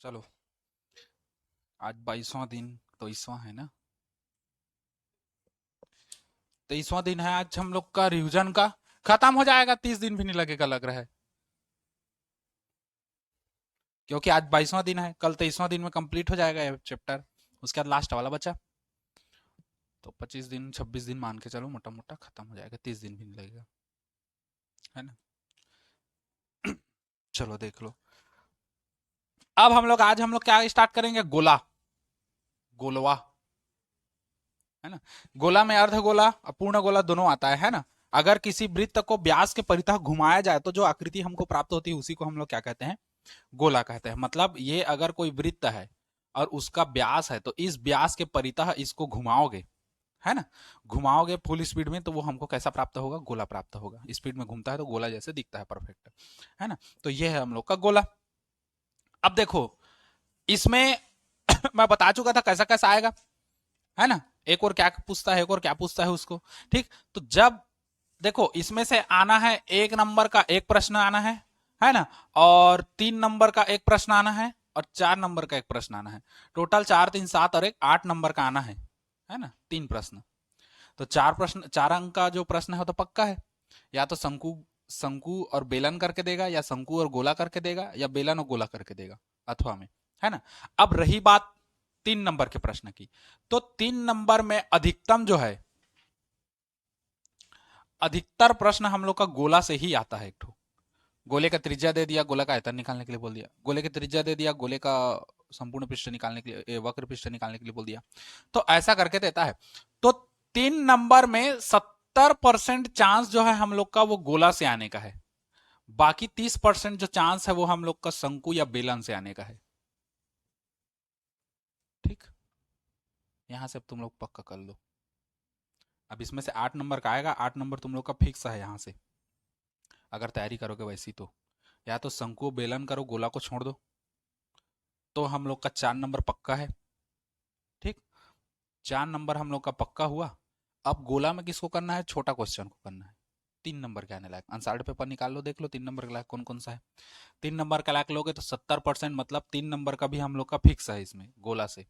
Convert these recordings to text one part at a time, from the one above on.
चलो, आज 22वां दिन, 23वां है ना? 23वां दिन है आज हम लोग का रिवीजन का। खत्म हो जाएगा, 30 दिन भी नहीं लगेगा लग रहा है, क्योंकि आज 22वां दिन है, कल 23वां दिन में कंप्लीट हो जाएगा ये चैप्टर। उसके बाद लास्ट वाला बचा, तो 25 दिन 26 दिन मान के चलो, मोटा मोटा खत्म हो जाएगा, 30 दिन भी नहीं लगेगा, है ना? चलो देख लो। अब हम लोग क्या स्टार्ट करेंगे? गोला, गोलवा, है ना? गोला में अर्ध गोला और पूर्ण गोला दोनों आता है ना? अगर किसी वृत्त को व्यास के परितः घुमाया जाए तो जो आकृति हमको प्राप्त होती है उसी को हम लोग क्या कहते हैं? गोला कहते हैं। मतलब ये अगर कोई वृत्त है और उसका व्यास है तो इस व्यास के परितः इसको घुमाओगे, है ना? घुमाओगे फुल स्पीड में तो वो हमको कैसा प्राप्त होगा? गोला प्राप्त होगा। स्पीड में घूमता है तो गोला जैसे दिखता है, परफेक्ट, है ना? तो ये है हम लोग का गोला। अब देखो इसमें मैं बता चुका था कैसा कैसा आएगा, है ना? एक और क्या पूछता है, एक और क्या पूछता है उसको। ठीक, तो जब देखो इसमें से आना है, 1 नंबर का एक प्रश्न आना है ना? और 3 नंबर का एक प्रश्न आना है और 4 नंबर का एक प्रश्न आना है। टोटल 4 3 7 और एक 8 नंबर का आना है ना? 3 प्रश्न। तो 4 प्रश्न, 4 अंक का जो प्रश्न है तो पक्का है। या तो शंकु शंकु और बेलन करके देगा, या शंकु और गोला करके देगा, या बेलन और गोला करके देगा अथवा में, है ना? अब रही बात 3 नंबर के प्रश्न की, तो 3 नंबर में अधिकतम जो है, अधिकतर प्रश्न हम लोग का गोला से ही आता है। एक ठो गोले का त्रिज्या दे दिया, गोला का आयतन निकालने के लिए बोल दिया। गोले की त्रिज्या दे दिया, गोले का संपूर्ण पृष्ठ निकालने के लिए, वक्र पृष्ठ निकालने के लिए बोल दिया। तो ऐसा करके देता है। तो 3 नंबर में 70% चांस जो है हम लोग का वो गोला से आने का है। बाकी 30% जो चांस है वो हम लोग का शंकु या बेलन से आने का है। ठीक, यहां से अब तुम लोग पक्का कर लो। अब इसमें से 8 नंबर का आएगा, 8 नंबर तुम लोग का फिक्स है यहां से, अगर तैयारी करोगे वैसी तो। या तो शंकु बेलन करो, गोला को छोड़ दो, तो हम लोग का 4 नंबर पक्का है। ठीक, 4 नंबर हम लोग का पक्का हुआ। अब गोला में किसको करना है? छोटा क्वेश्चन को करना है। 3 नंबर के आने लायक आंसर पेपर निकाल लो, देख लो 3 नंबर के लायक कौन कौन सा है। 3 नंबर का लायक लोगे तो 70%, मतलब 3 नंबर का भी हम लोग का फिक्स है इसमें गोला से।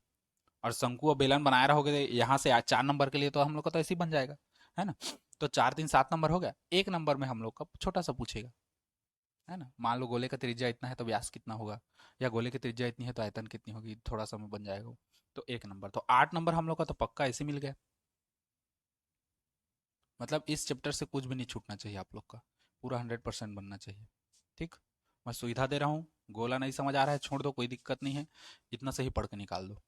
और शंकु और बेलन बनाए रहोगे यहाँ से 4 नंबर के लिए तो हम लोग का तो ऐसे ही बन जाएगा, है ना? तो 4 3 7 नंबर हो गया। 1 नंबर में हम लोग का छोटा सा पूछेगा, है ना? मान लो गोले का त्रिज्या इतना है तो व्यास कितना होगा, या गोले की त्रिज्या इतनी है तो आयतन कितनी होगी, थोड़ा सा में बन जाएगा वो। तो 1 नंबर, तो 8 नंबर हम लोग का तो पक्का ऐसे मिल गया। मतलब इस चैप्टर से कुछ भी नहीं छूटना चाहिए आप लोग का, पूरा 100% बनना चाहिए। ठीक, मैं सुविधा दे रहा हूँ। गोला नहीं समझ आ रहा है, छोड़ दो, कोई दिक्कत नहीं है, इतना सही पढ़ के निकाल दो।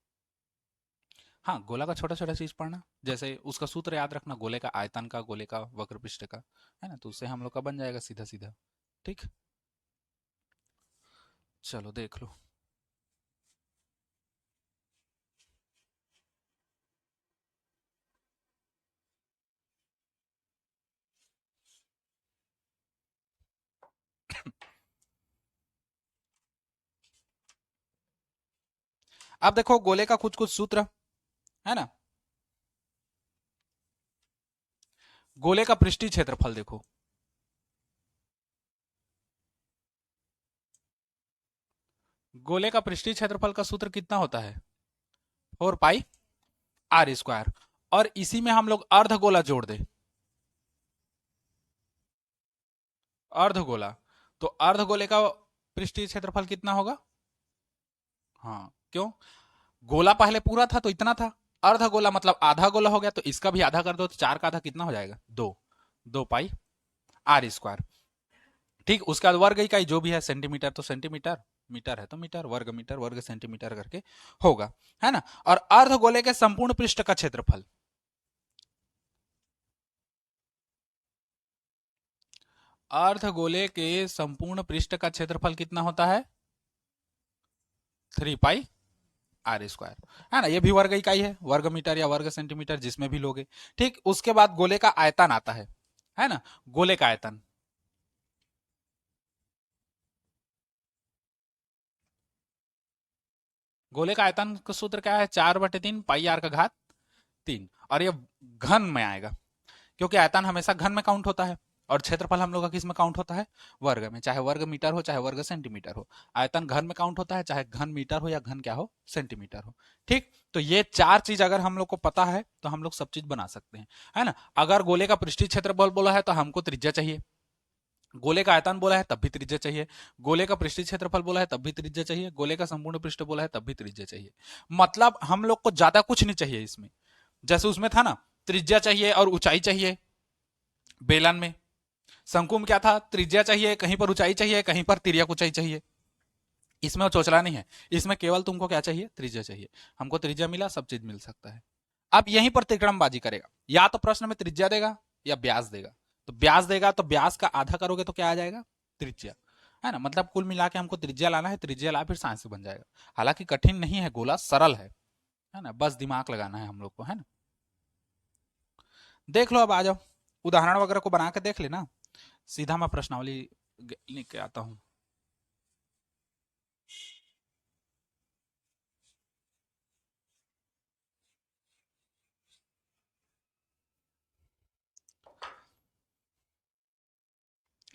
हाँ, गोला का छोटा छोटा चीज पढ़ना, जैसे उसका सूत्र याद रखना, गोले का आयतन का, गोले का वक्र पृष्ठ का, है ना? तो उससे हम लोग का बन जाएगा सीधा सीधा। ठीक, चलो देख लो। अब देखो गोले का कुछ कुछ सूत्र, है ना? गोले का पृष्ठीय क्षेत्रफल देखो, गोले का पृष्ठीय क्षेत्रफल का सूत्र कितना होता है? 4 पाई r स्क्वायर। और इसी में हम लोग अर्ध गोला जोड़ दे, अर्ध गोला, तो अर्ध गोले का पृष्ठीय क्षेत्रफल कितना होगा? हाँ, क्यों? गोला पहले पूरा था तो इतना था, अर्ध गोला मतलब आधा गोला हो गया, तो इसका भी आधा कर दो तो 4 का आधा कितना हो जाएगा? 2। 2 पाई r स्क्वायर। ठीक, उसके बाद वर्ग इकाई जो भी है, सेंटीमीटर तो सेंटीमीटर, मीटर है तो मीटर, वर्ग सेंटीमीटर करके होगा, है ना? और अर्ध गोले के संपूर्ण पृष्ठ का क्षेत्रफल, अर्ध गोले के संपूर्ण पृष्ठ का क्षेत्रफल कितना होता है? 3 पाई r स्क्वायर, है ना? ये भी वर्ग इकाई है, वर्ग मीटर या वर्ग सेंटीमीटर जिसमें भी लोगे। ठीक, उसके बाद गोले का आयतन आता है ना? गोले का आयतन, गोले का आयतन का सूत्र क्या है? 4/3 पाई r का घात 3। और ये घन में आएगा, क्योंकि आयतन हमेशा घन में काउंट होता है। और क्षेत्रफल हम लोग का किस में काउंट होता है? वर्ग में, चाहे वर्ग मीटर हो चाहे वर्ग सेंटीमीटर हो। आयतन घन में काउंट होता है, चाहे घन मीटर हो या घन क्या हो, सेंटीमीटर हो। ठीक, तो ये चार चीज अगर हम लोग को पता है तो हम लोग सब चीज बना सकते हैं, है ना। अगर गोले का पृष्ठीय क्षेत्रफल बोला है तो हमको त्रिज्या चाहिए, गोले का आयतन बोला है तब भी त्रिज्या चाहिए, गोले का पृष्ठीय क्षेत्रफल बोला है तब भी त्रिज्या चाहिए, गोले का संपूर्ण पृष्ठ बोला है तब भी त्रिज्या चाहिए। मतलब हम लोग को ज्यादा कुछ नहीं चाहिए इसमें। जैसे उसमें था ना, त्रिज्या चाहिए और ऊंचाई चाहिए बेलन में, शंकु में क्या था, त्रिज्या चाहिए, कहीं पर ऊंचाई चाहिए, कहीं पर तिर्यक ऊंचाई चाहिए। इसमें चोचला नहीं है, इसमें केवल तुमको क्या चाहिए, त्रिज्या चाहिए। हमको त्रिज्या मिला, सब चीज मिल सकता है। अब यहीं पर त्रिकोणबाजी करेगा, या तो प्रश्न में त्रिज्या देगा या ब्यास देगा। तो ब्यास देगा तो ब्यास का आधा करोगे तो क्या आ जाएगा, त्रिज्या, है ना। मतलब कुल मिला के हमको त्रिज्या लाना है, त्रिज्या ला फिर साइंस से बन जाएगा। हालांकि कठिन नहीं है, गोला सरल है ना, बस दिमाग लगाना है हम लोग को, है ना। देख लो, अब आ जाओ, उदाहरण वगैरह को बना के देख लेना। सीधा मैं प्रश्नावली लिख के आता हूं।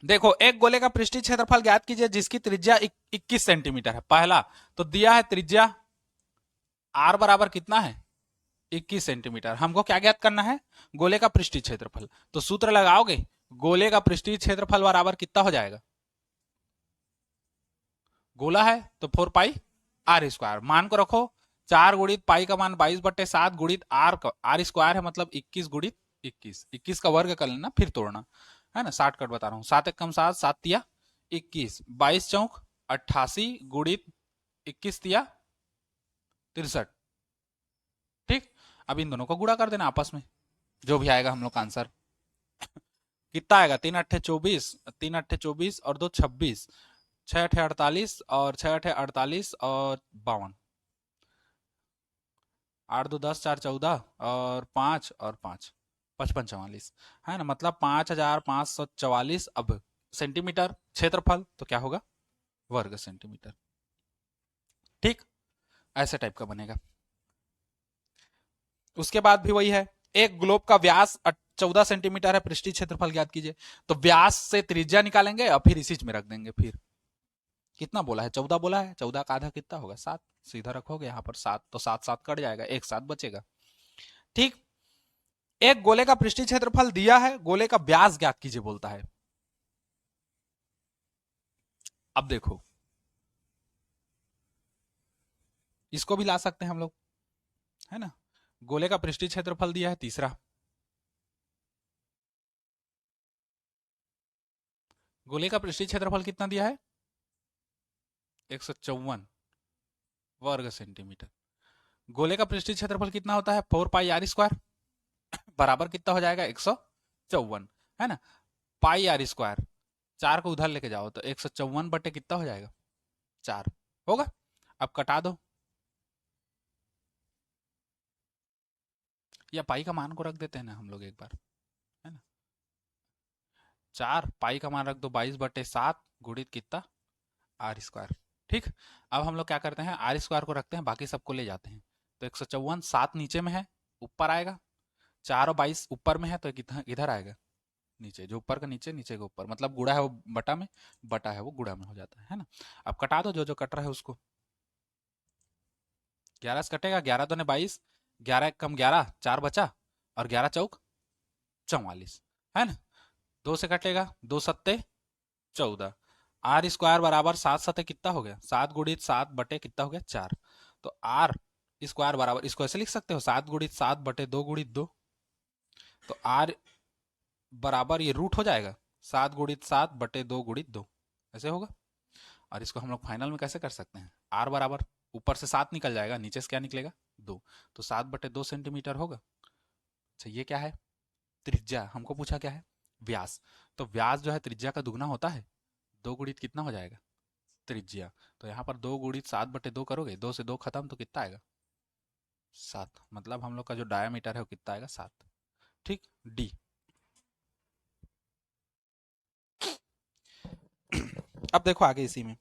देखो, एक गोले का पृष्ठीय क्षेत्रफल ज्ञात कीजिए जिसकी त्रिज्या 21 सेंटीमीटर है। पहला तो दिया है त्रिज्या आर बराबर कितना है, 21 सेंटीमीटर। हमको क्या ज्ञात करना है, गोले का पृष्ठीय क्षेत्रफल। तो सूत्र लगाओगे, गोले का पृष्ठीय क्षेत्रफल बराबर कितना हो जाएगा, गोला है तो 4 पाई r²। मान को रखो, 4 गुणित पाई का मान 22/7 गुणित r² है, मतलब 21 गुणित 21, 21 का वर्ग कर लेना फिर तोड़ना, है ना। 60 कट बता रहा हूँ, 7 एक कम 7, 7 तिया 21, 22 चौक 88 गुणित 21 तिया 63। ठीक, अब इन दोनों को गुणा कर देना आपस में, जो भी आएगा हम लोग का आंसर कितना आएगा, 3 × 8 = 24, 3 × 8 = 24 और 2 × 26, 6 × 8 = 48 और 6 × 8 = 48 और 52, 8 2 10 4 14 और 5 और 5 55 44, है ना। मतलब 5544 अब सेंटीमीटर क्षेत्रफल, तो क्या होगा, वर्ग सेंटीमीटर। ठीक, ऐसे टाइप का बनेगा। उसके बाद भी वही है, एक ग्लोब का व्यास 14 सेंटीमीटर है, पृष्ठीय क्षेत्रफल ज्ञात कीजिए। तो व्यास से त्रिज्या निकालेंगे और फिर इसी में रख देंगे। फिर कितना बोला है, 14 बोला है, 14 का आधा कितना होगा, 7। सीधा रखोगे यहाँ पर 7, तो 7 7 कट जाएगा, एक 7 बचेगा। ठीक, एक गोले का पृष्ठीय क्षेत्रफल दिया है, गोले का व्यास ज्ञात कीजिए बोलता है। अब देखो, इसको भी ला सकते हैं हम लोग, है ना। गोले का पृष्ठीय क्षेत्रफल दिया है तीसरा, गोले का पृष्ठीय क्षेत्रफल कितना दिया है, 154 वर्ग सेंटीमीटर। गोले का पृष्ठीय क्षेत्रफल कितना होता है, 4 पाई r², बराबर कितना हो जाएगा, 154, है ना। पाई r², 4 को उधर लेके जाओ तो 154 बटे कितना हो जाएगा, 4 होगा। अब कटा दो, या पाई का मान को रख देते हैं ना हम लोग एक बार, है ना। 4 पाई का मान रख दो, 22/7 गुणित कितना, r²। ठीक, अब हम लोग क्या करते हैं, r² को रखते हैं, बाकी सबको ले जाते हैं। तो 154, 7 नीचे में है, ऊपर आएगा, 4 और 22 ऊपर में है, तो इधर इधर आएगा नीचे, जो ऊपर का नीचे, नीचे का ऊपर, मतलब गुड़ा है वो बटा में, बटा है वो गुड़ा में हो जाता है ना। अब कटा दो जो जो कट रहा है उसको, 11 से कटेगा, 11 दूने 22, 11 एक कम 11, 4 बचा, और 11 चौक 44, है ना। 2 से कटेगा, 2 सत्ते 14, r² बराबर 7 सत्ते कितना हो गया, 7 गुणित 7 बटे कितना हो गया, 4। तो r² बराबर, इसको ऐसे लिख सकते हो, 7 गुणित 7 बटे 2 गुणित 2। तो r बराबर ये रूट हो जाएगा, 7 गुणित 7 बटे 2 गुणित 2, ऐसे होगा। और इसको हम लोग फाइनल में कैसे कर सकते हैं, r बराबर, ऊपर से 7 निकल जाएगा, नीचे से क्या निकलेगा, 2, तो 7/2 सेंटीमीटर होगा। अच्छा, ये क्या है, त्रिज्या, हमको पूछा क्या है, व्यास। तो व्यास जो है त्रिज्या का दुगना होता है, 2 गुणित कितना हो जाएगा, त्रिज्या। तो यहाँ पर 2 गुणित 7/2 करोगे, 2 से 2 खत्म, तो कितना आएगा, 7। मतलब हम लोग का जो डायमीटर है वो कितना आएगा, 7। ठीक, डी। अब देखो आगे इसी में,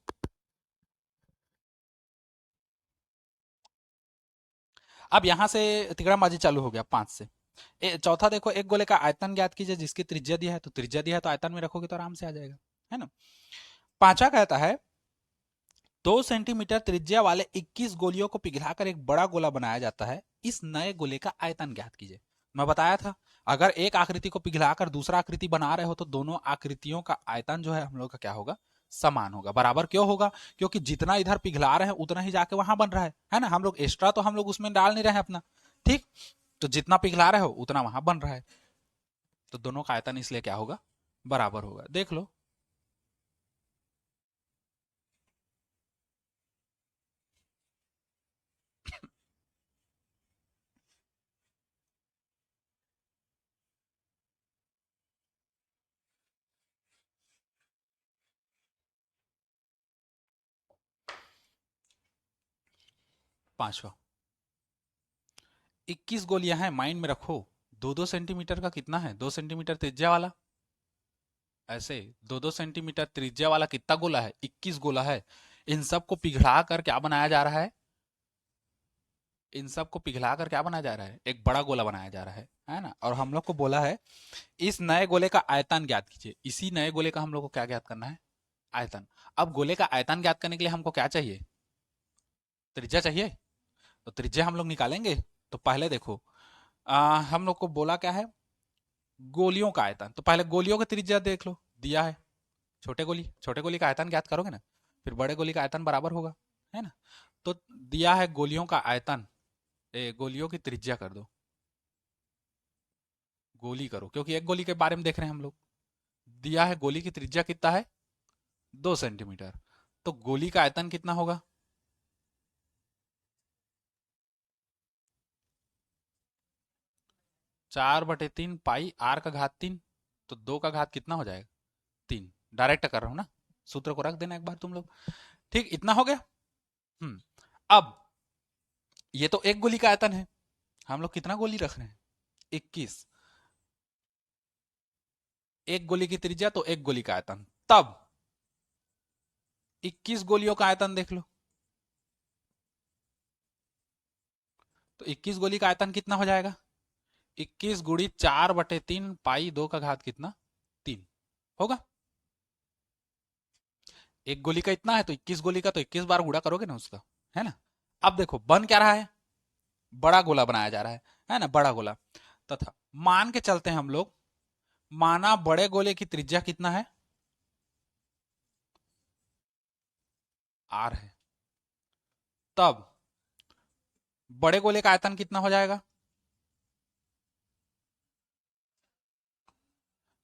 अब यहां से तिकड़मबाजी चालू हो गया 5 से। चौथा देखो, एक गोले का आयतन ज्ञात कीजिए जिसकी त्रिज्या दिया है, तो त्रिज्या दिया है तो आयतन में रखोगे तो आराम से आ जाएगा, है ना। पांचवा कहता है 2 सेंटीमीटर त्रिज्या वाले 21 गोलियों को पिघलाकर एक बड़ा गोला बनाया जाता है, इस नए गोले का आयतन ज्ञात कीजिए। मैं बताया था, अगर एक आकृति को पिघलाकर दूसरा आकृति बना रहे हो तो दोनों आकृतियों का आयतन जो है हम लोग का क्या होगा, समान होगा। बराबर क्यों होगा, क्योंकि जितना इधर पिघला रहे हैं उतना ही जाके वहां बन रहा है ना। हम लोग एक्स्ट्रा तो हम लोग उसमें डाल नहीं रहे हैं अपना, ठीक। तो जितना पिघला रहे हो उतना वहां बन रहा है, तो दोनों का आयतन इसलिए क्या होगा, बराबर होगा। देख लो, पांचवा, 21 गोलियां हैं, माइंड में रखो। 2-2 सेंटीमीटर का कितना है, 2 सेंटीमीटर त्रिज्या वाला, ऐसे 2-2 सेंटीमीटर त्रिज्या वाला कितना गोला है, 21 गोला है। इन सब को पिघला कर क्या बनाया जा रहा है, इन सब को पिघला कर क्या बनाया जा रहा है, एक बड़ा गोला बनाया जा रहा है ना। और हम लोग को बोला है इस नए गोले का आयतन ज्ञात कीजिए, इसी नए गोले का हम लोग को क्या ज्ञात करना है, आयतन। अब गोले का आयतन ज्ञात करने के लिए हमको क्या चाहिए, त्रिज्या चाहिए। तो त्रिज्या हम लोग निकालेंगे। तो पहले देखो, हम लोग को बोला क्या है, गोलियों का आयतन। तो पहले गोलियों का त्रिज्या देख लो, दिया है छोटे गोली का आयतन ज्ञात करोगे ना, फिर बड़े गोली का आयतन बराबर होगा, है ना। तो दिया है गोलियों का आयतन, गोलियों की त्रिज्या कर दो, गोली करो, क्योंकि एक गोली के बारे में देख रहे हैं हम लोग। दिया है गोली की त्रिज्या कितना है, 2 सेंटीमीटर। तो गोली का आयतन कितना होगा, 4/3 पाई आर का घात 3। तो 2 का घात कितना हो जाएगा, 3। डायरेक्ट कर रहा हूं ना, सूत्र को रख देना एक बार तुम लोग। ठीक, इतना हो गया। हम्म अब ये तो एक गोली का आयतन है, हम लोग कितना गोली रख रहे हैं, 21। एक गोली की त्रिज्या तो एक गोली का आयतन, तब 21 गोलियों का आयतन देख लो। तो 21 गोली का आयतन कितना हो जाएगा, 21 × 4/3 पाई 2 का घात कितना, 3 होगा। एक गोली का इतना है तो 21 गोली का तो 21 बार गुणा करोगे ना उसका, है ना। अब देखो बन क्या रहा है, बड़ा गोला बनाया जा रहा है ना, बड़ा गोला। तथा मान के चलते हैं हम लोग, माना बड़े गोले की त्रिज्या कितना है, आर है। तब बड़े गोले का आयतन कितना हो जाएगा,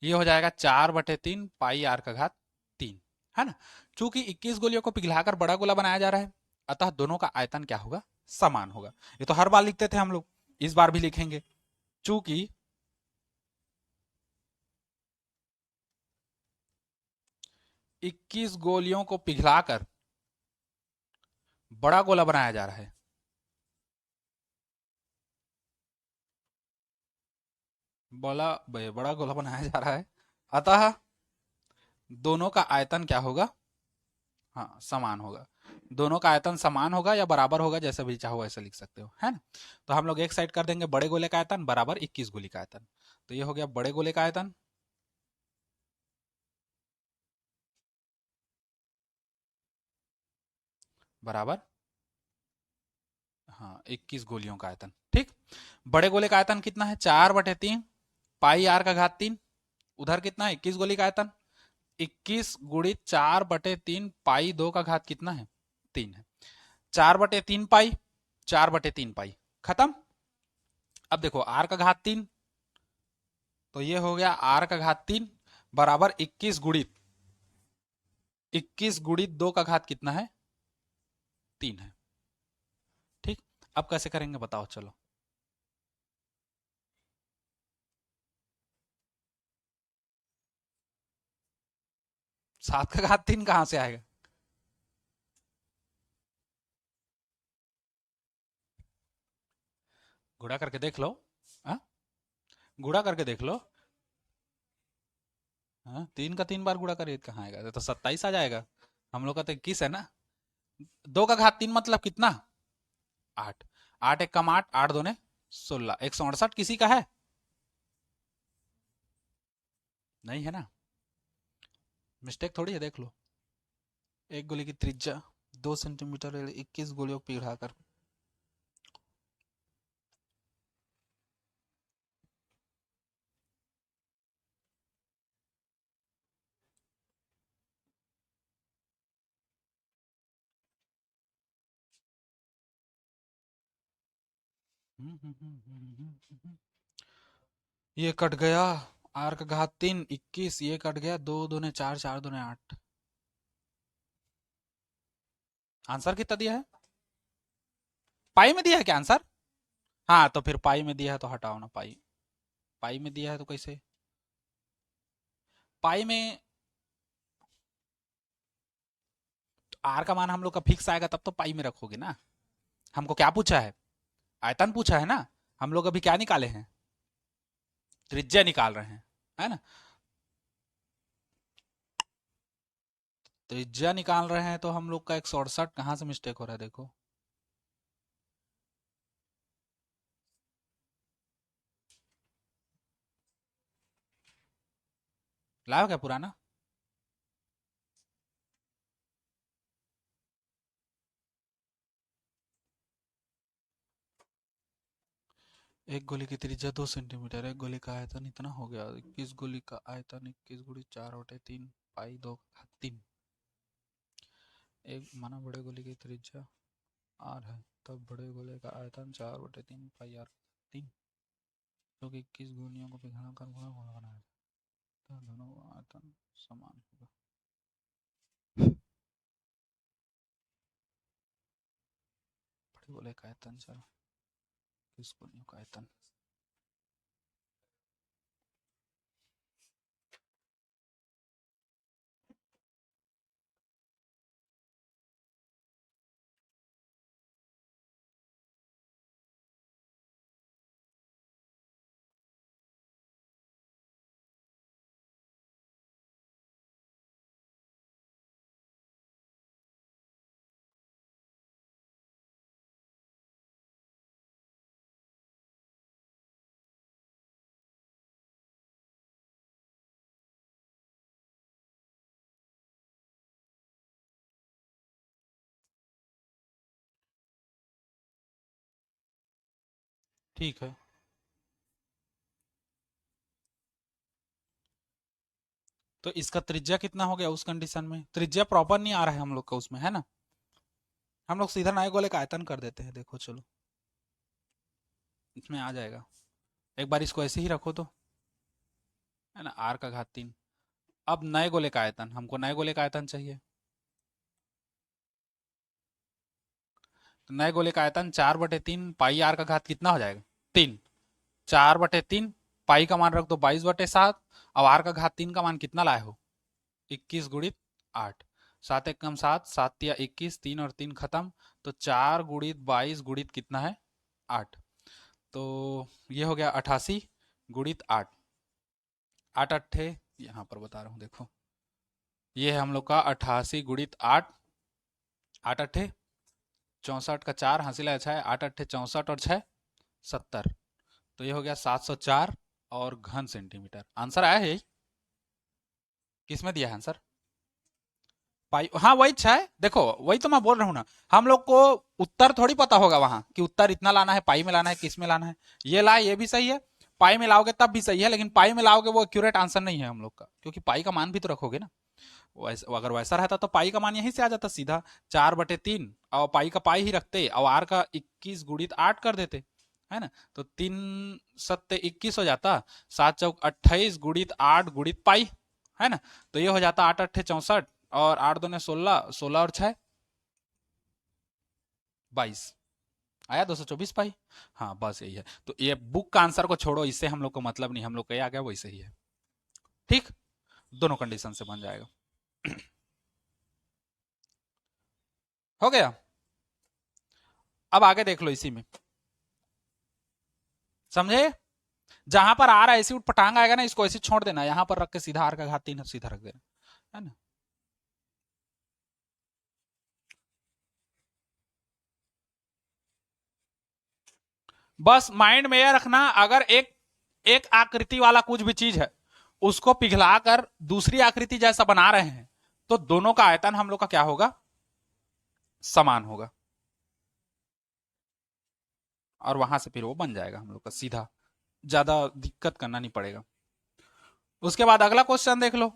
ये हो जाएगा 4/3 पाई आर का घात 3, है ना। चूंकि 21 गोलियों को पिघलाकर बड़ा गोला बनाया जा रहा है, अतः दोनों का आयतन क्या होगा, समान होगा। ये तो हर बार लिखते थे हम लोग, इस बार भी लिखेंगे। चूंकि 21 गोलियों को पिघलाकर बड़ा गोला बनाया जा रहा है, बड़ा गोला बनाया जा रहा है, अतः दोनों का आयतन क्या होगा, हाँ समान होगा। दोनों का आयतन समान होगा या बराबर होगा, जैसा भी चाहो वैसे लिख सकते हो, है ना। तो हम लोग एक साइड कर देंगे बड़े गोले का आयतन बराबर 21 गोली का आयतन। तो ये हो गया बड़े गोले का आयतन बराबर, हाँ 21 गोलियों का आयतन, ठीक। बड़े गोले का आयतन कितना है, 4/3 पाई आर का घात 3। उधर कितना है, 21 गोली का आयतन, 21 × 4/3 पाई 2 का घात कितना है, 3 है। 4/3 पाई, 4/3 पाई, खत्म। अब देखो आर का घात 3, तो ये हो गया आर का घात 3 बराबर 21 गुणित 2 का घात कितना है, 3 है, ठीक। अब कैसे करेंगे बताओ, चलो। 7 का घात 3 कहां से आएगा, गुणा करके देख लो, हाँ गुणा करके देख लो। हाँ 3 का 3 बार गुणा करिए कहाँ आएगा, तो 27 आ जाएगा। हम लोग का तो 21 है ना। 2 का घात 3 मतलब कितना, 8। 8 एक कम 8, 8 दूने 16, 168 किसी का है, नहीं है ना, मिस्टेक थोड़ी है, देख लो। एक गोली की त्रिज्या 2 सेंटीमीटर, 21 गोलियों को पिघलाकर। ये कट गया, आर का घात 3, 21, ये कट गया, 2 दूने 4, 4 दूने 8। आंसर कितना दिया है? पाई में दिया है क्या आंसर? हाँ तो फिर पाई में दिया है तो हटाओ ना पाई। पाई में दिया है तो कैसे? पाई में आर का मान हम लोग का फिक्स आएगा तब तो पाई में रखोगे ना। हमको क्या पूछा है? आयतन पूछा है ना। हम लोग अभी क्या निकाले हैं? त्रिज्या निकाल रहे हैं, है ना। त्रिज्या निकाल रहे हैं तो हम लोग का 168 कहाँ से मिस्टेक हो रहा है देखो। लाओ क्या पुराना? एक गोली की त्रिज्या 2 सेंटीमीटर, एक गोली का आयतन इतना हो गया, 21 गोली का आयतन 21 गुड़ी 4/3 पाई 2/3। एक माना बड़े गोली की त्रिज्या आर है, तब बड़े गोले का आयतन 4/3 पाई r/3, जो कि 21 गोलियों को पिघला कर बड़ा गोला बनाया, तो दोनों आयतन समान होगा। बड़े गोले का आयतन 4, 21 गोलियों का आयतन। ठीक है, तो इसका त्रिज्या कितना हो गया उस कंडीशन में? त्रिज्या प्रॉपर नहीं आ रहा है हम लोग का उसमें, है ना। हम लोग सीधा नए गोले का आयतन कर देते हैं, देखो चलो इसमें आ जाएगा। एक बार इसको ऐसे ही रखो तो, है ना, आर का घात 3। अब नए गोले का आयतन, हमको नए गोले का आयतन चाहिए। तो नए गोले का आयतन 4/3 पाई आर का घात कितना हो जाएगा? 3। 4/3 पाई का मान रख दो 22/7। अब आर का घात 3 का मान कितना लाए हो? 21 गुणित 8। 7 एक कम 7, 7 या 21, 3 और 3 खत्म। तो 4 गुणित 22 गुणित कितना है? 8। तो ये हो गया 88 गुणित 8। 8 अट्ठे, यहाँ पर बता रहा हूँ देखो, ये है हम लोग का 88 गुणित 8। 8 अट्ठे 64 का 4 हंसी लगा 6, 8 अट्ठे 64 और 6 70। तो ये हो गया 704 और घन सेंटीमीटर। आंसर आया है यही। किस में दिया है आंसर? पाई, हाँ वही 6 देखो, वही तो मैं बोल रहा हूँ ना। हम लोग को उत्तर थोड़ी पता होगा वहां कि उत्तर इतना लाना है, पाई में लाना है, किस में लाना है। ये लाए ये भी सही है, पाई में लाओगे तब भी सही है, लेकिन पाई में लाओगे वो एक्यूरेट आंसर नहीं है हम लोग का, क्योंकि पाई का मान भी तो रखोगे ना। अगर वैसा रहता तो पाई का मान यहीं से आ जाता सीधा, 4/3, और पाई का पाई ही रखते और आर का 21 गुणित 8 कर देते, है ना। तो 3 सत्ते 21 हो जाता, 7 चौक 28 गुणित 8 गुणित पाई, है ना। तो ये हो जाता 8 अट्ठे 64 और 8 दूने 16, 16 और 6 22। आया 224 पाई। हाँ बस यही है। तो ये बुक का आंसर को छोड़ो, इससे हम लोग को मतलब नहीं, हम लोग का ये आ गया वही सही है। ठीक, दोनों कंडीशन से बन जाएगा। हो गया। अब आगे देख लो इसी में, समझे। जहां पर आर ऐसी उठ पटांग आएगा ना, इसको ऐसे छोड़ देना, यहां पर रख के सीधा आर का घात 3 सीधा रख देना, है ना। बस माइंड में यह रखना, अगर एक एक आकृति वाला कुछ भी चीज है, उसको पिघलाकर दूसरी आकृति जैसा बना रहे हैं, तो दोनों का आयतन हम लोग का क्या होगा, समान होगा, और वहां से फिर वो बन जाएगा हम लोग का सीधा, ज्यादा दिक्कत करना नहीं पड़ेगा। उसके बाद अगला क्वेश्चन देख लो।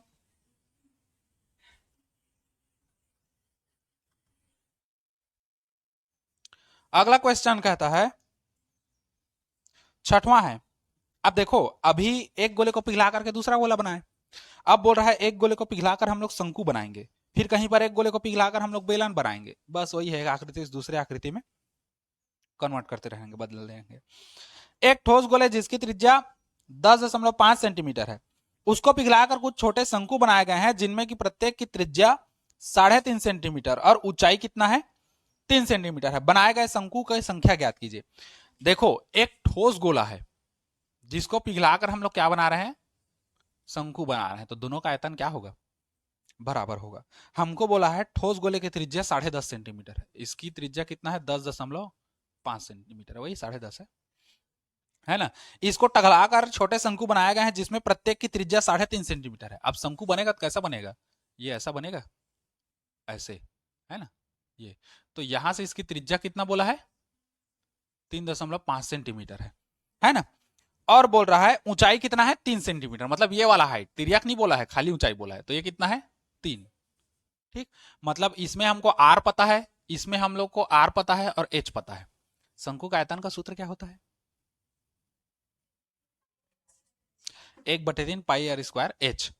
अगला क्वेश्चन कहता है, छठवां है। अब देखो, अभी एक गोले को पिघला करके दूसरा गोला बनाए, अब बोल रहा है एक गोले को पिघलाकर हम लोग शंकु बनाएंगे, फिर कहीं पर एक गोले को पिघलाकर हम लोग बेलन बनाएंगे, बस वही है, आकृति से दूसरे आकृति में कन्वर्ट करते रहेंगे, बदल देंगे। एक ठोस गोले जिसकी त्रिज्या 10.5 सेंटीमीटर है, उसको पिघलाकर कुछ छोटे शंकु बनाए गए हैं, जिनमें की प्रत्येक की त्रिज्या 3.5 सेंटीमीटर और ऊंचाई कितना है, 3 सेंटीमीटर है। बनाए गए शंकु की संख्या ज्ञात कीजिए। देखो, एक ठोस गोला है जिसको पिघलाकर हम लोग क्या बना रहे हैं, शंकु बना रहे हैं, तो दोनों का आयतन क्या होगा, बराबर होगा। हमको बोला है ठोस गोले की त्रिज्या 10.5 सेंटीमीटर है, इसकी त्रिज्या कितना है, 10.5 सेंटीमीटर, वही 10.5 है ना। इसको टकलाकर छोटे शंकु बनाए गए हैं, जिसमें प्रत्येक की त्रिज्या 3.5 सेंटीमीटर है। अब शंकु बनेगा तो कैसा बनेगा, ये ऐसा बनेगा, ऐसे, है ना, ये। तो यहां से इसकी त्रिज्या कितना बोला है, 3.5 सेंटीमीटर है ना। और बोल रहा है ऊंचाई कितना है, 3 सेंटीमीटर, मतलब ये वाला हाइट, तिर्यक नहीं बोला है, खाली ऊंचाई बोला है, तो ये कितना है, 3। ठीक, मतलब इसमें हमको आर पता है, इसमें हम लोग को आर पता है और एच पता है। शंकु का आयतन का सूत्र क्या होता है, 1/3 पाई आर स्क्वायर एच।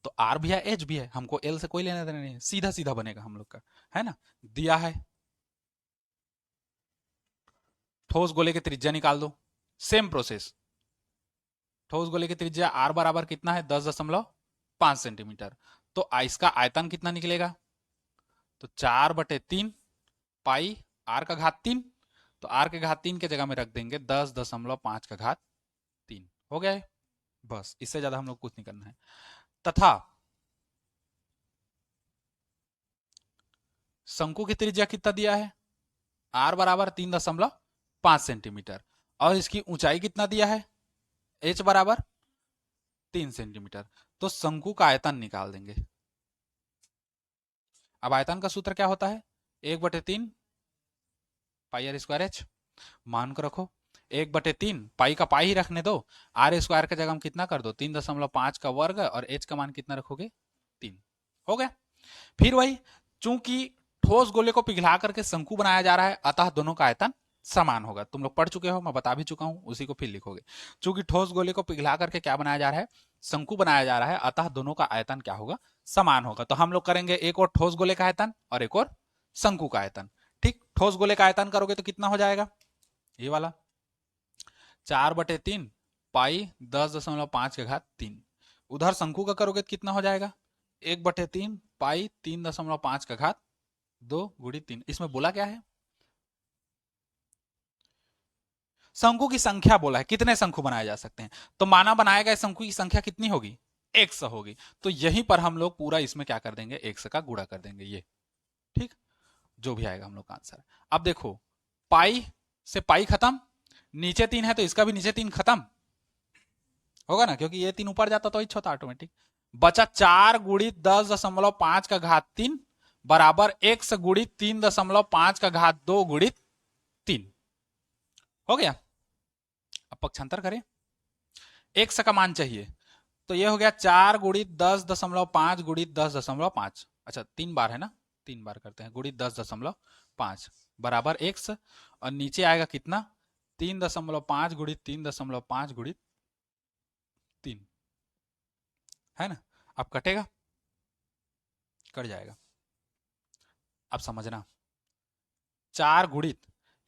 तो आर भी है एच भी है, हमको एल से कोई लेना देना नहीं है, सीधा सीधा बनेगा हम लोग का, है ना। दिया है, ठोस गोले की त्रिज्या निकाल दो, सेम प्रोसेस। ठोस गोले की त्रिज्या आर बराबर कितना है, 10.5 सेंटीमीटर। तो इसका आयतन कितना निकलेगा, तो 4/3 पाई आर का घात 3, तो आर के घात 3 के जगह में रख देंगे 10.5 का घात 3, हो गया है। बस, इससे ज्यादा हम लोग कुछ नहीं करना है। तथा शंकु की त्रिज्या कितना दिया है, आर बराबर 3.5 सेंटीमीटर, और इसकी ऊंचाई कितना दिया है, एच बराबर 3 सेंटीमीटर। तो शंकु का आयतन निकाल देंगे। अब आयतन का सूत्र क्या होता है, 1/3 पाई आर स्क्वायर एच, मान को रखो 1/3, पाई का पाई ही रखने दो, आर स्क्वायर के जगह हम कितना कर दो, 3.5 का वर्ग, और एच का मान कितना रखोगे, 3, हो गया। फिर वही, चूंकि ठोस गोले को पिघला करके शंकु बनाया जा रहा है, अतः दोनों का आयतन समान होगा। तुम लोग पढ़ चुके हो, मैं बता भी चुका हूं, उसी को फिर लिखोगे। चूंकि ठोस गोले को पिघला करके क्या बनाया जा रहा है, शंकु बनाया जा रहा है, अतः दोनों का आयतन क्या होगा, समान होगा। तो हम लोग करेंगे एक और ठोस गोले का आयतन और एक और शंकु का आयतन। ठीक, ठोस गोले का आयतन करोगे तो कितना हो जाएगा, ये वाला 4/3 पाई 10.5 के घात 3। उधर शंकु का करोगे तो कितना हो जाएगा, 1/3 पाई 3.5 का घात 2 गुणित 3। इसमें बोला क्या है, शंकु की संख्या बोला है, कितने शंकु बनाए जा सकते हैं। तो माना बनाए गए शंकु की संख्या कितनी होगी, 100 होगी। तो यहीं पर हम लोग पूरा इसमें क्या कर देंगे, 100 का गुणा कर देंगे, ये। ठीक, जो भी आएगा हम लोग का आंसर। अब देखो, पाई से पाई खत्म, नीचे 3 है तो इसका भी नीचे 3 खत्म होगा ना, क्योंकि ये 3 ऊपर जाता तो इच होता ऑटोमेटिक। बचा 4 गुणित 10.5 का घात 3 बराबर 1 गुणित 3.5 का घात 2 गुणित 3, हो गया। अब पक्षांतर करें, 1 का मान चाहिए, तो ये हो गया 4 गुणित 10.5 गुणित 10.5, अच्छा 3 बार है ना, 3 बार करते हैं, गुणित 10.5 बराबर 1, और नीचे आएगा कितना, 3.5 गुणित 3.5 गुणित 3, है ना। अब कटेगा, कट जाएगा। अब समझना, 4 गुणित,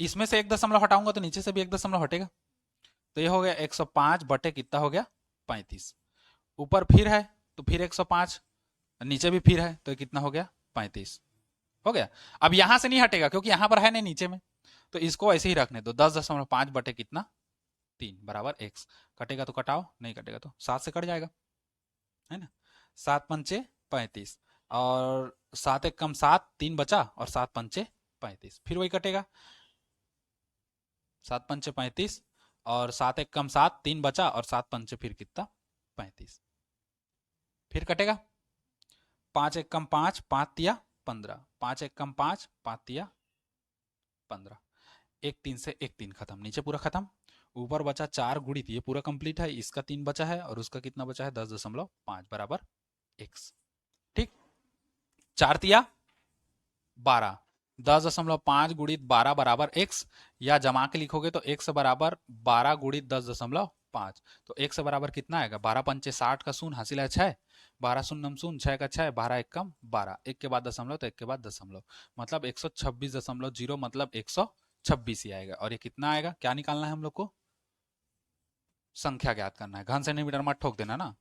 इसमें से 1 दशमलव हटाऊंगा तो नीचे से भी 1 दशमलव हटेगा, तो ये हो गया 105 बटे कितना हो गया, 35। ऊपर फिर है तो फिर 105, नीचे भी फिर है तो कितना हो गया, 35, हो गया। अब यहां से नहीं हटेगा क्योंकि यहां पर है नहीं नीचे में, तो इसको ऐसे ही रखने दो, 10.5 बटे कितना, 3 बराबर x। कटेगा तो कटाओ, नहीं कटेगा तो 7 से कट जाएगा, है ना। 7 पंचे 35, और 7 एक कम 7, 3 बचा, और 7 पंचे 35, फिर वही कटेगा, 7 पंचे 35, और 7 एक कम 7, 3 बचा, और 7 पंचे फिर कितना, 35। फिर कटेगा, 5 एक कम 5, 5 तिया 15, 5 एक कम 5, 5 तिया 15, एक 3 से एक 3 खत्म, नीचे पूरा खत्म। ऊपर बचा 4 गुणित ये पूरा कंप्लीट है, इसका 3 बचा है और उसका कितना बचा है 10.5 बराबर x। ठीक, 4 तिया 12, 10.5 गुणित 12 बराबर x, या जमा के लिखोगे तो x बराबर 12 गुणित 10.5, तो x बराबर कितना आएगा, 12 पंचे 60 का शून्य हासिल है 6, 12 शून्य शून्य 6 का 6, 12 एक कम 12, एक के बाद दशमलव तो एक के बाद दशमलव, मतलब 126.0 मतलब 126 ही आएगा। और ये कितना आएगा, क्या निकालना है हम लोग को, संख्या ज्ञात करना है। घन सेंटीमीटर मत ठोक देना ना,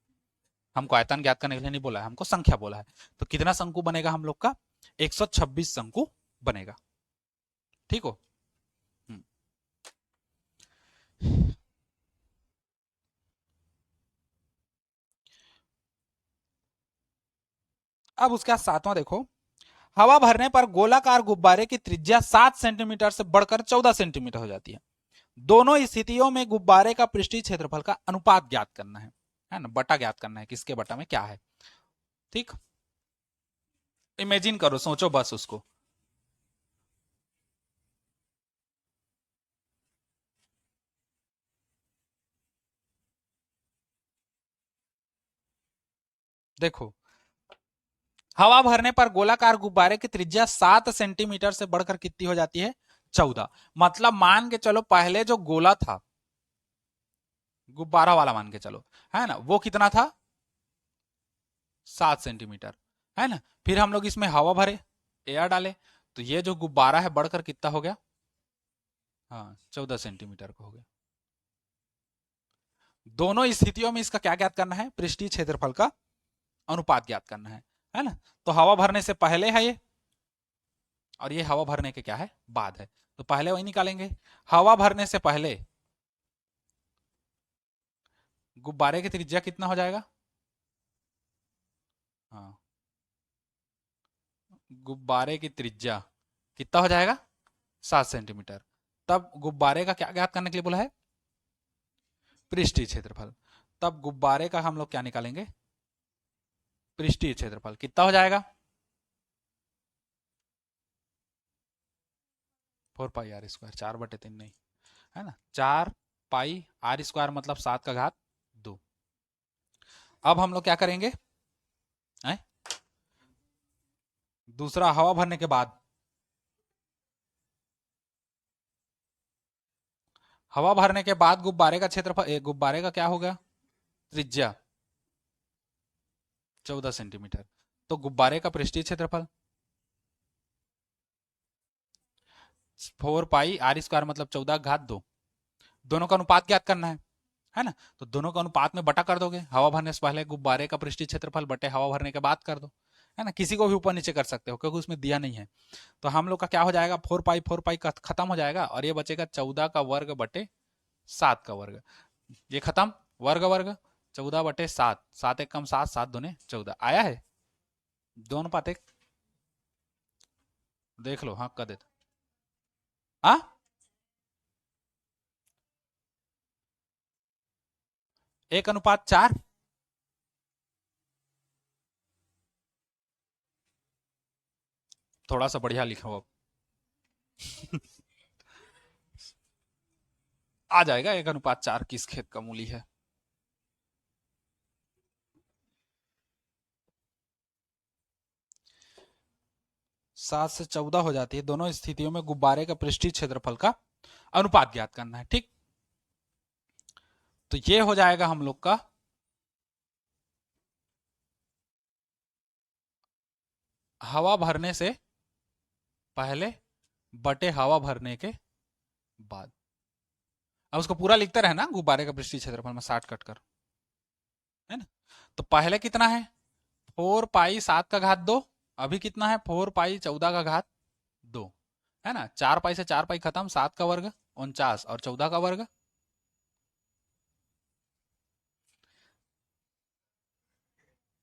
हमको आयतन ज्ञात करने के लिए नहीं बोला है, हमको संख्या बोला है। तो कितना शंकु बनेगा हम लोग का, 126 शंकु बनेगा। ठीक हो। हम्म। अब उसका सातवां देखो, हवा भरने पर गोलाकार गुब्बारे की त्रिज्या 7 सेंटीमीटर से बढ़कर 14 सेंटीमीटर हो जाती है। दोनों स्थितियों में गुब्बारे का पृष्ठीय क्षेत्रफल का अनुपात ज्ञात करना है ना, बटा ज्ञात करना है, किसके बटा में क्या है। ठीक, इमेजिन करो, सोचो बस उसको। देखो, हवा भरने पर गोलाकार गुब्बारे की त्रिज्या 7 सेंटीमीटर से बढ़कर कितनी हो जाती है, 14। मतलब मान के चलो पहले जो गोला था, गुब्बारा वाला मान के चलो, है ना, वो कितना था, 7 सेंटीमीटर, है ना। फिर हम लोग इसमें हवा भरे, एयर डाले, तो ये जो गुब्बारा है बढ़कर कितना हो गया, हाँ 14 सेंटीमीटर का हो गया। दोनों स्थितियों में इसका क्या ज्ञात करना है, पृष्ठीय क्षेत्रफल का अनुपात ज्ञात करना है ना। तो हवा भरने से पहले है ये, और ये हवा भरने के क्या है, बाद है। तो पहले वही निकालेंगे, हवा भरने से पहले गुब्बारे की त्रिज्या कितना हो जाएगा, हाँ गुब्बारे की त्रिज्या कितना हो जाएगा, 7 सेंटीमीटर। तब गुब्बारे का क्या ज्ञात करने के लिए बोला है, पृष्ठीय क्षेत्रफल। तब गुब्बारे का हम लोग क्या निकालेंगे, पृष्ठीय क्षेत्रफल कितना हो जाएगा, 4 पाई r स्क्वायर, 4/3 नहीं, है ना, 4 पाई r स्क्वायर मतलब 7 का घात 2। अब हम लोग क्या करेंगे, है? दूसरा हवा भरने के बाद, हवा भरने के बाद गुब्बारे का क्षेत्रफल, गुब्बारे का क्या हो गया, त्रिज्या 14 सेंटीमीटर, तो गुब्बारे का पृष्ठीय क्षेत्रफल 4 पाई r स्क्वायर मतलब 14 का घात 2, दोनों का अनुपात ज्ञात करना है ना। तो दोनों का अनुपात में बटा कर दोगे, हवा भरने से पहले गुब्बारे का पृष्ठीय क्षेत्रफल बटे हवा भरने के बाद कर दो, है ना, किसी को भी ऊपर नीचे कर सकते हो क्योंकि उसमें दिया नहीं है। तो हम लोग का क्या हो जाएगा, 4 पाई खत्म हो जाएगा और ये बचेगा 14 का वर्ग बटे 7 का वर्ग, ये खत्म, वर्ग वर्ग 14/7, 7 एक कम 7, 7 दूने 14 आया है, दोनों पाते देख लो, हाँ कर देता, हाँ 1:4, थोड़ा सा बढ़िया लिखा हो आ जाएगा, 1:4 किस खेत का मूली है। 7 से 14 हो जाती है, दोनों स्थितियों में गुब्बारे का पृष्ठीय क्षेत्रफल का अनुपात ज्ञात करना है। ठीक, तो ये हो जाएगा हम लोग का हवा भरने से पहले बटे हवा भरने के बाद। अब उसको पूरा लिखते रहे ना, गुब्बारे का पृष्ठीय क्षेत्रफल में 60 कट कर, है ना। तो पहले कितना है, 4 पाई 7 का घात 2, अभी कितना है 4 पाई 14 का घात 2, है ना। 4 पाई से 4 पाई खत्म, 7 का वर्ग 49 और 14 का वर्ग,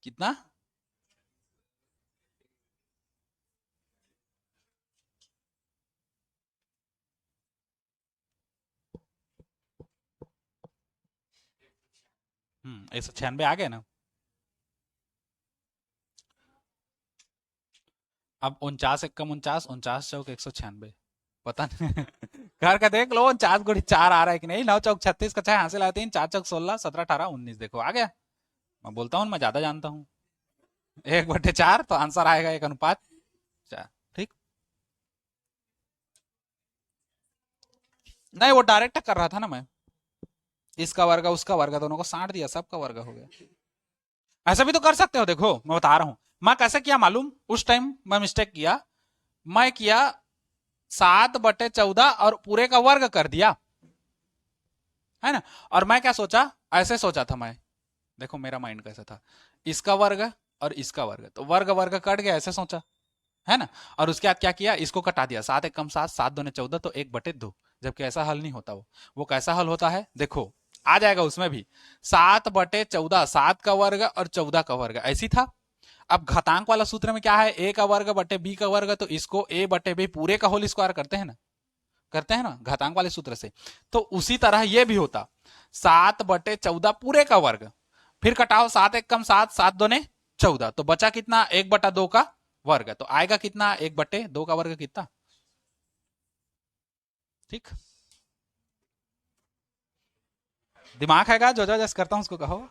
कितना, हम्म, 196 आ गए ना। अब 49 एकम 49, 49 चौक 196, पता नहीं। घर का देख लो, 49 गुड़ी 4 आ रहा है कि नहीं। 9 चौक 36 का 6 हासिल आते हैं, 4 चौक 16, 17 18 19, देखो आ गया। मैं बोलता हूँ मैं ज्यादा जानता हूँ। 1/4 तो आंसर आएगा 1:4। ठीक। नहीं, वो डायरेक्ट कर रहा था ना मैं। इसका वर्ग उसका वर्ग दोनों को साट दिया, सबका वर्ग हो गया। ऐसा भी तो कर सकते हो, देखो मैं बता रहा हूं। मैं कैसे किया मालूम, उस टाइम मैं मिस्टेक किया। मैं किया 7/14 और पूरे का वर्ग कर दिया, है ना। और मैं क्या सोचा, ऐसे सोचा था मैं। देखो मेरा माइंड कैसा था, इसका वर्ग और इसका वर्ग, तो वर्ग वर्ग कट गया, ऐसे सोचा, है ना। और उसके बाद क्या किया, इसको कटा दिया, 7 एकम 7, 7 दूने 14, तो 1/2। जबकि ऐसा हल नहीं होता वो कैसा हल होता है, देखो आ जाएगा उसमें भी। 7/14, 7 का वर्ग और 14 का वर्ग, ऐसी था। अब घातांक वाला सूत्र में क्या है, ए का वर्ग बटे बी का वर्ग, तो इसको ए बटे बी पूरे का होल स्क्वायर करते हैं ना, करते हैं ना घातांक वाले सूत्र से। तो उसी तरह ये भी होता, 7/14 पूरे का वर्ग, फिर कटाओ 7 एकम 7, 7 दूने 14, तो बचा कितना, 1/2 का वर्ग, तो आएगा कितना, 1/2 का वर्ग कितना। ठीक। दिमाग है का, जो जो जैसे करता हूं उसको कहो।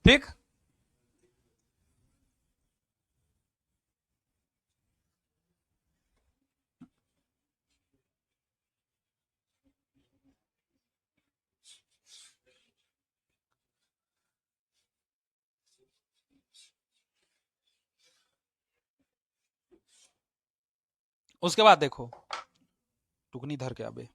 ठीक। उसके बाद देखो, टुकनी धर के अबे।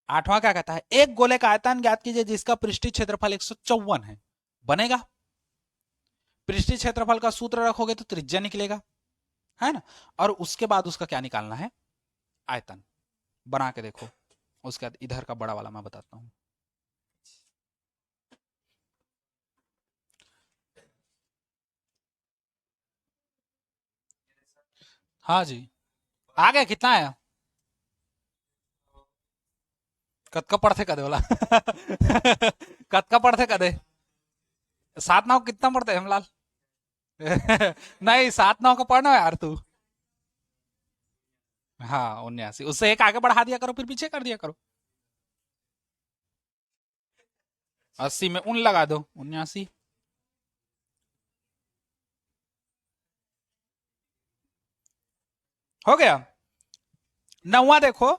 आठवां क्या कहता है, एक गोले का आयतन ज्ञात कीजिए जिसका पृष्ठीय क्षेत्रफल 154 है। बनेगा, पृष्ठीय क्षेत्रफल का सूत्र रखोगे तो त्रिज्या निकलेगा, है ना। और उसके बाद उसका क्या निकालना है, आयतन। बना के देखो। उसके बाद इधर का बड़ा वाला मैं बताता हूं। हाँ जी, आ गया, कितना आया। कद का पढ़ते कदे बोला। कद का पढ़ते कदे, 7 9 कितना पढ़ते हेमलाल। नहीं, 7 9 का पढ़ना है यार तू। हाँ 79, उससे एक आगे बढ़ा दिया करो, फिर पीछे कर दिया करो। 80 में उन लगा दो, 79। हो गया। नौवा देखो,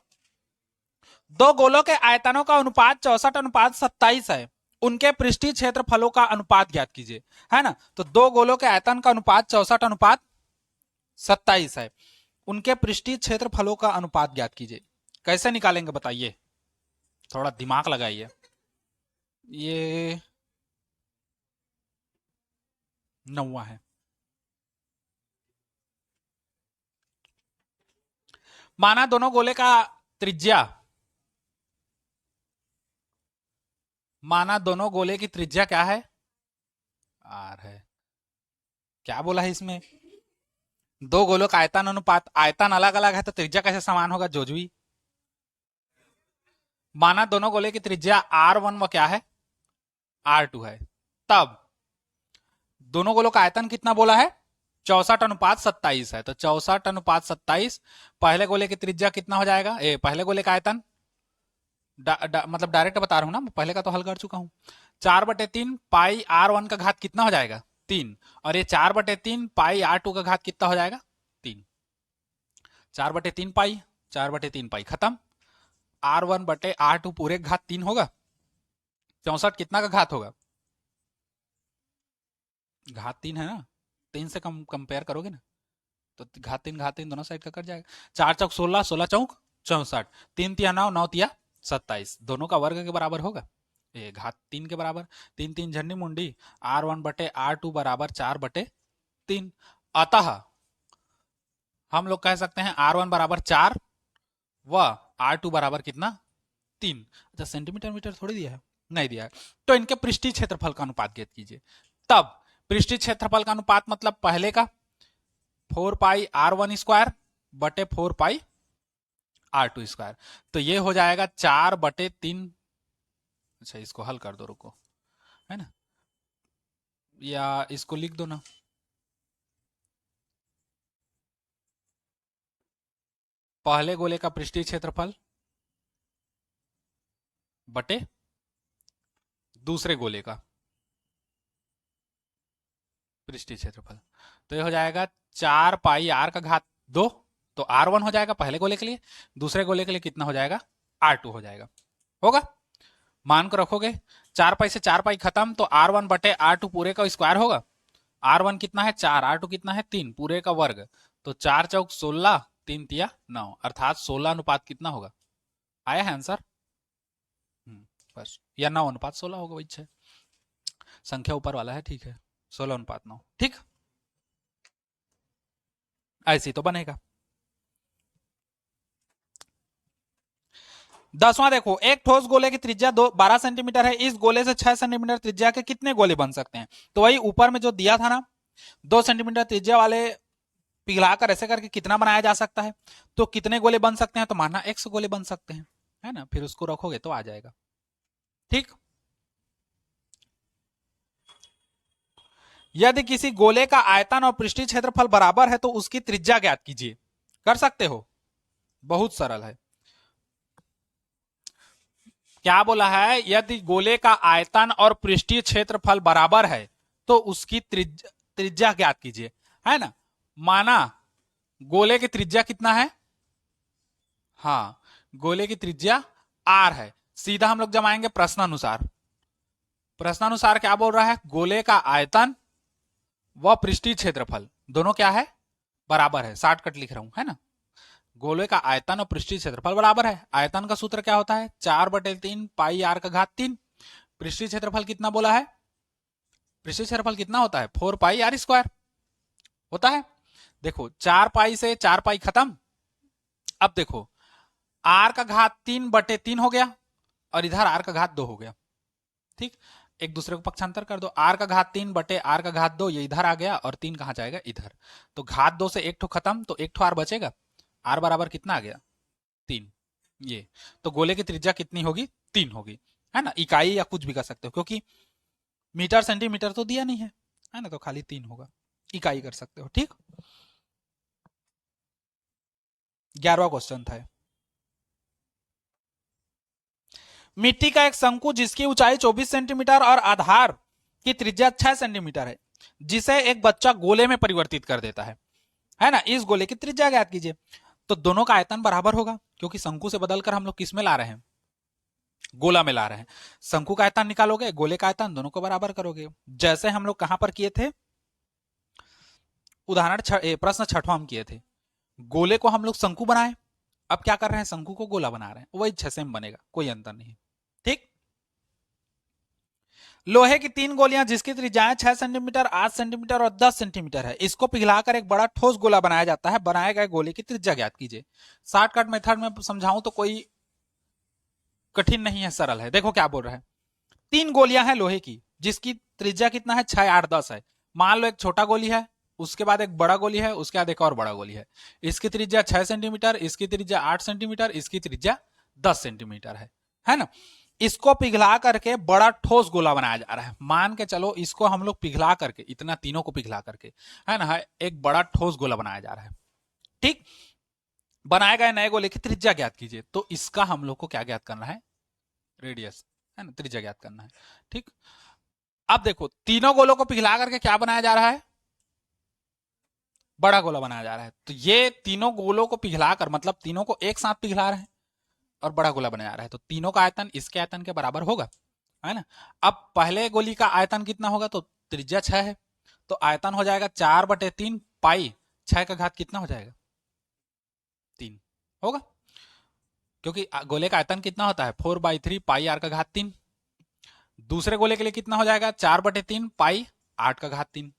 दो गोलों के आयतनों का अनुपात 64:27 है, उनके पृष्ठीय क्षेत्रफलों का अनुपात ज्ञात कीजिए, है ना। तो दो गोलों के आयतन का अनुपात 64:27 है, उनके पृष्ठीय क्षेत्रफलों का अनुपात ज्ञात कीजिए। कैसे निकालेंगे बताइए, थोड़ा दिमाग लगाइए। ये नौवा है। माना दोनों गोले का त्रिज्या, माना दोनों गोले की त्रिज्या क्या है, आर है। क्या बोला है इसमें, दो गोलों का आयतन अनुपात, आयतन अलग अलग है तो त्रिज्या कैसे समान होगा, जोजवी। माना दोनों गोले की त्रिज्या R1 व क्या है, R2 है, तब दोनों गोलों का आयतन कितना बोला है, 64:27 है, तो 64:27, पहले गोले की त्रिज्या कितना हो जाएगा, पहले गोले का आयतन, मतलब डायरेक्ट बता रहा हूं ना, पहले का तो हल कर चुका हूं। 4/3 पाई R1 का घात कितना हो जाएगा, 3। और ये 4/3 पाई R2 का घात कितना हो जाएगा, 3। 4/3 पाई, 4/3 पाई खत्म। R1/R2 पूरे घात 3 होगा, 64 कितना का घात होगा, घात 3 है ना, 3 से कम कंपेयर करोगे ना, तो घात 3 दोनों साइड का कट जाएगा। 4 चौक 16, 16 चौक 64, 3 3 9 9 13 27, दोनों का वर्ग के बराबर होगा, ये घात 3 के बराबर। 3 3 झंडी मुंडी, R1/R2 बराबर 4/3। अतः हम लोग कह सकते हैं R1 बराबर 4 व R2 बराबर कितना, 3। अच्छा, सेंटीमीटर मीटर थोड़ी दिया है, नहीं दिया है। तो इनके पृष्ठीय क्षेत्रफल का अनुपात ज्ञात कीजिए। तब पृष्ठीय क्षेत्रफल का अनुपात मतलब पहले का 4 पाई R1 स्क्वायर बटे 4 पाई R2 स्क्वायर, तो ये हो जाएगा 4/3। अच्छा, इसको हल कर दो, रुको, है ना, या इसको लिख दो ना, पहले गोले का पृष्ठीय क्षेत्रफल बटे दूसरे गोले का पृष्ठीय क्षेत्रफल। तो ये हो जाएगा 4 पाई r⁴ तो r1 हो जाएगा पहले गोले के लिए, दूसरे गोले के लिए कितना हो जाएगा, r2 हो जाएगा। होगा, मान को रखोगे, 4 पाई से 4 पाई खत्म, तो r1 बटे r2 पूरे का स्क्वायर होगा। r1 कितना है 4, r2 कितना है 3, पूरे का वर्ग, तो 4 चौक 16, 3 तिया 9, अर्थात 16 अनुपात कितना होगा, आया है आंसर। बस, या 9:16 होगा, वही है, संख्या ऊपर वाला है, ठीक है, 16:9, ठीक, ऐसी तो बनेगा। 10वां देखो, एक ठोस गोले की त्रिज्या 12 सेंटीमीटर है, इस गोले से 6 सेंटीमीटर त्रिज्या के कितने गोले बन सकते हैं। तो वही ऊपर में जो दिया था ना, 2 सेंटीमीटर त्रिज्या वाले पिघलाकर ऐसे करके कितना बनाया जा सकता है, तो कितने गोले बन सकते हैं, तो मानना x गोले बन सकते हैं, है ना, फिर उसको रखोगे तो आ जाएगा, ठीक। यदि किसी गोले का आयतन और पृष्ठीय क्षेत्रफल बराबर है तो उसकी त्रिज्या ज्ञात कीजिए। कर सकते हो, बहुत सरल है। क्या बोला है, यदि गोले का आयतन और पृष्ठीय क्षेत्रफल बराबर है तो उसकी त्रिज्या ज्ञात कीजिए, है ना। माना गोले की त्रिज्या कितना है, हाँ, गोले की त्रिज्या r है, सीधा हम लोग जमाएंगे प्रश्नानुसार। प्रश्नानुसार क्या बोल रहा है, गोले का आयतन व पृष्ठीय क्षेत्रफल दोनों क्या है, बराबर है, शॉर्टकट लिख रहा हूं, है ना। गोले का आयतन और पृष्ठीय क्षेत्रफल बराबर है। आयतन का सूत्र क्या होता है, 4/3 पाई r⁴ पृष्ठीय क्षेत्रफल कितना बोला है, पृष्ठीय क्षेत्रफल कितना होता है, 4 पाई r² होता है। देखो 4 पाई से 4 पाई खत्म, अब देखो r⁴ हो गया और इधर r⁴ हो गया, ठीक। एक दूसरे को पक्षांतर कर दो, r⁴ बटे r⁴, ये इधर आ गया और 3 कहां जाएगा, इधर। तो घात 2 से एक ठो खत्म, तो एक ठो r बचेगा, r बराबर कितना आ गया, 3। ये तो गोले की त्रिज्या कितनी होगी, 3 होगी, है ना। इकाई या कुछ भी कर सकते हो, क्योंकि मीटर सेंटीमीटर तो दिया नहीं है ना, तो खाली 3 होगा, इकाई कर सकते हो, ठीक। 11वां क्वेश्चन था। मिट्टी का एक शंकु जिसकी ऊंचाई 24 सेंटीमीटर और आधार की त्रिज्या 6 सेंटीमीटर है, जिसे एक बच्चा गोले में परिवर्तित कर देता है ना, इस गोले की त्रिज्या ज्ञात कीजिए। तो दोनों का आयतन बराबर होगा, क्योंकि शंकु से बदलकर हम लोग किस में ला रहे हैं, गोला में ला रहे हैं। शंकु का आयतन निकालोगे, गोले का आयतन, दोनों को बराबर करोगे, जैसे हम लोग कहां पर किए थे, उदाहरण प्रश्न 6वां हम किए थे। गोले को हम लोग शंकु बनाए, अब क्या कर रहे हैं, शंकु को गोला बना रहे हैं, वही 6 सेम बनेगा, कोई अंतर नहीं, ठीक। लोहे की 3 गोलियां जिसकी त्रिज्याएं 6 सेंटीमीटर, 8 सेंटीमीटर और 10 सेंटीमीटर है, इसको पिघलाकर एक बड़ा ठोस गोला बनाया जाता है, बनाए गए गोले की त्रिज्या ज्ञात कीजिए। शॉर्टकट मेथड में समझाऊं तो कोई कठिन नहीं है, सरल है। देखो क्या बोल रहा है, 3 गोलियां हैं लोहे की जिसकी त्रिज्या कितना है, 6, 8, 10 है। मान लो एक छोटा गोली है, उसके बाद एक बड़ा गोली है, उसके बाद एक और बड़ा गोली है। इसकी त्रिज्या 6 सेंटीमीटर, इसकी त्रिज्या 8 सेंटीमीटर, इसकी त्रिज्या 10 सेंटीमीटर है ना। इसको पिघला करके बड़ा ठोस गोला बनाया जा रहा है। मान के चलो इसको हम लोग पिघला करके, इतना तीनों को पिघला करके, है ना, एक बड़ा ठोस गोला बनाया जा रहा है, ठीक। बनाए गए नए गोले की त्रिज्या ज्ञात कीजिए। तो इसका हम लोग को क्या ज्ञात करना है, रेडियस, है ना, त्रिज्या ज्ञात करना है, ठीक। अब देखो तीनों गोलों को पिघला करके क्या बनाया जा रहा है, बड़ा गोला बनाया जा रहा है। तो ये तीनों गोलों को पिघलाकर, मतलब तीनों को एक साथ पिघला रहे हैं और बड़ा गोला बनाया जा रहा है, तो तीनों का आयतन इसके आयतन के बराबर होगा, है ना। अब पहले गोली का आयतन कितना होगा, तो त्रिज्या 6 है, तो आयतन हो जाएगा 4/3 पाई, 6 का घात कितना हो जाएगा, 3 होगा, क्योंकि गोले का आयतन कितना होता है, 4/3 पाई r⁴। दूसरे गोले के लिए कितना हो जाएगा, 4/3 पाई 8⁵।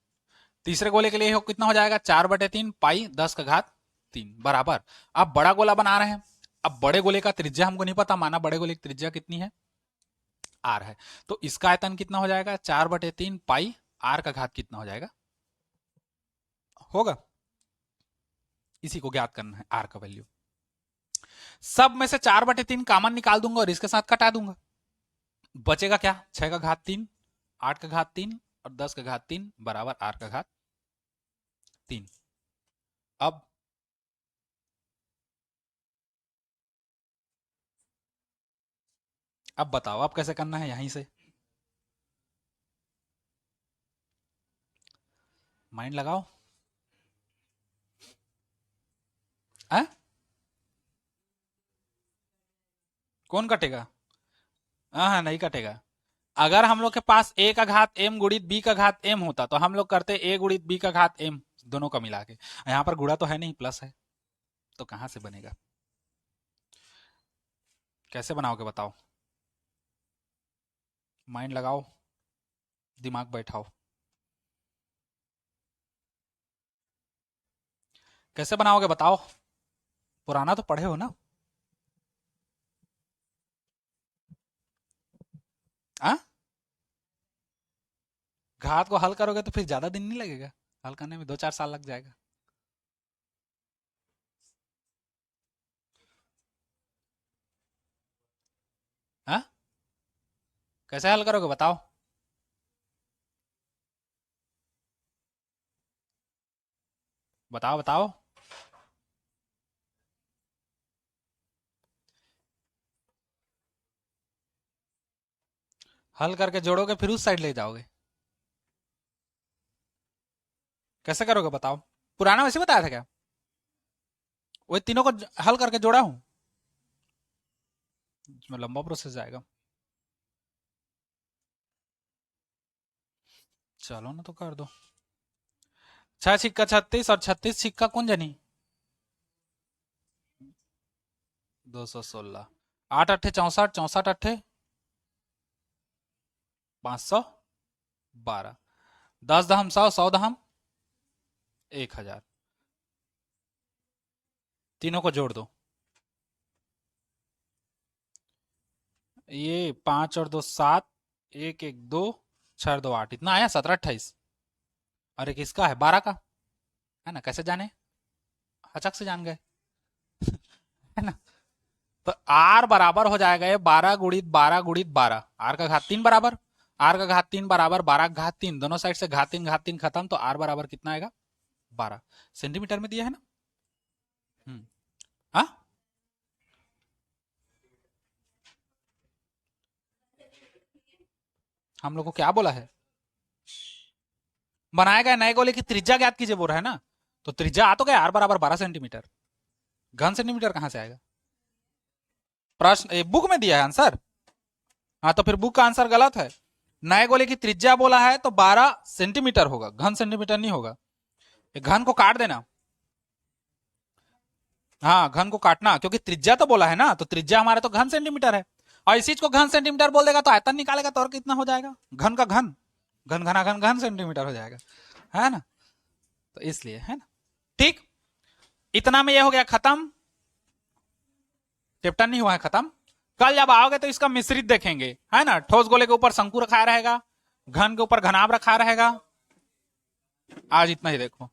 तीसरे गोले के लिए कितना हो जाएगा, 4/3 पाई 10⁵ बराबर। अब बड़ा गोला बना रहे हैं, अब बड़े गोले का त्रिज्या हमको नहीं पता, माना बड़े गोले की त्रिज्या कितनी है, r है, तो इसका आयतन कितना हो जाएगा, 4/3 पाई r⁴ कितना हो जाएगा, होगा। इसी को ज्ञात करना है, r का वैल्यू। सब में से 4/3 कॉमन निकाल दूंगा और इसके साथ कटा दूंगा, बचेगा क्या, 6⁵ 8 का घात 3 और 10 का घात 3 बराबर 8 का घात 3। अब बताओ अब कैसे करना है यहीं से, माइंड लगाओ। है? कौन कटेगा? हाँ हाँ, नहीं कटेगा। अगर हम लोग के पास a का घात m गुणित b का घात m होता तो हम लोग करते a गुणित b का घात m, दोनों का मिला के। यहाँ पर गुणा तो है नहीं, प्लस है, तो कहां से बनेगा? कैसे बनाओगे बताओ, माइंड लगाओ, दिमाग बैठाओ। कैसे बनाओगे बताओ, पुराना तो पढ़े हो ना? आ? घात को हल करोगे तो फिर ज्यादा दिन नहीं लगेगा, हल करने में 2-4 साल लग जाएगा। हाँ, कैसे हल करोगे बताओ? बताओ बताओ। हल करके जोड़ोगे फिर उस साइड ले जाओगे, कैसे करोगे बताओ? पुराना वैसे बताया था क्या? वही तीनों को हल करके जोड़ा हूं, इसमें लंबा प्रोसेस जाएगा। चलो ना, तो कर दो। 6 छिक्का 36 और 36 छिक्का कौन जानी? 216। 8 अट्ठे 64, 64 अट्ठे 512। 10 दहम 100, 100 दहम 1000। तीनों को जोड़ दो, ये 5 और 2 7, 1 1 2, 6 और 2 8, इतना आया 17 28। और एक इसका है 12 का, है ना? कैसे जाने, अचक से जान गए, है ना? तो आर बराबर हो जाएगा ये 12 गुणित 12 गुणित 12, आर का घात 3 बराबर, आर का घात 3 बराबर 12 का घात 3, दोनों साइड से घात 3 खत्म, तो आर बराबर कितना आएगा? 12 सेंटीमीटर में दिया है ना। हाँ, हम लोग को क्या बोला है? बनाया गया नए गोले की त्रिज्या ज्ञात कीजिए बोल रहा है ना, तो त्रिज्या आ तो गया आर बराबर 12 सेंटीमीटर, घन सेंटीमीटर कहां से आएगा? प्रश्न बुक में दिया है आंसर। हाँ, तो फिर बुक का आंसर गलत है। नए गोले की त्रिज्या बोला है तो 12 सेंटीमीटर होगा, घन सेंटीमीटर नहीं होगा। घन को काट देना, हाँ घन को काटना, क्योंकि त्रिज्या तो बोला है ना, तो त्रिज्या हमारे तो घन सेंटीमीटर है, और इसी को घन सेंटीमीटर बोल देगा तो आयतन निकालेगा तो और कितना हो जाएगा? घन का घन, घन घना घन घन सेंटीमीटर हो जाएगा, है ना? तो इसलिए, है ना? ठीक, इतना में ये हो गया खत्म, चैप्टर नहीं हुआ है खत्म। कल जब आओगे तो इसका मिश्रित देखेंगे, है ना? ठोस गोले के ऊपर शंकु रखा रहेगा, घन के ऊपर घनाभ रखा रहेगा। आज इतना ही देखो।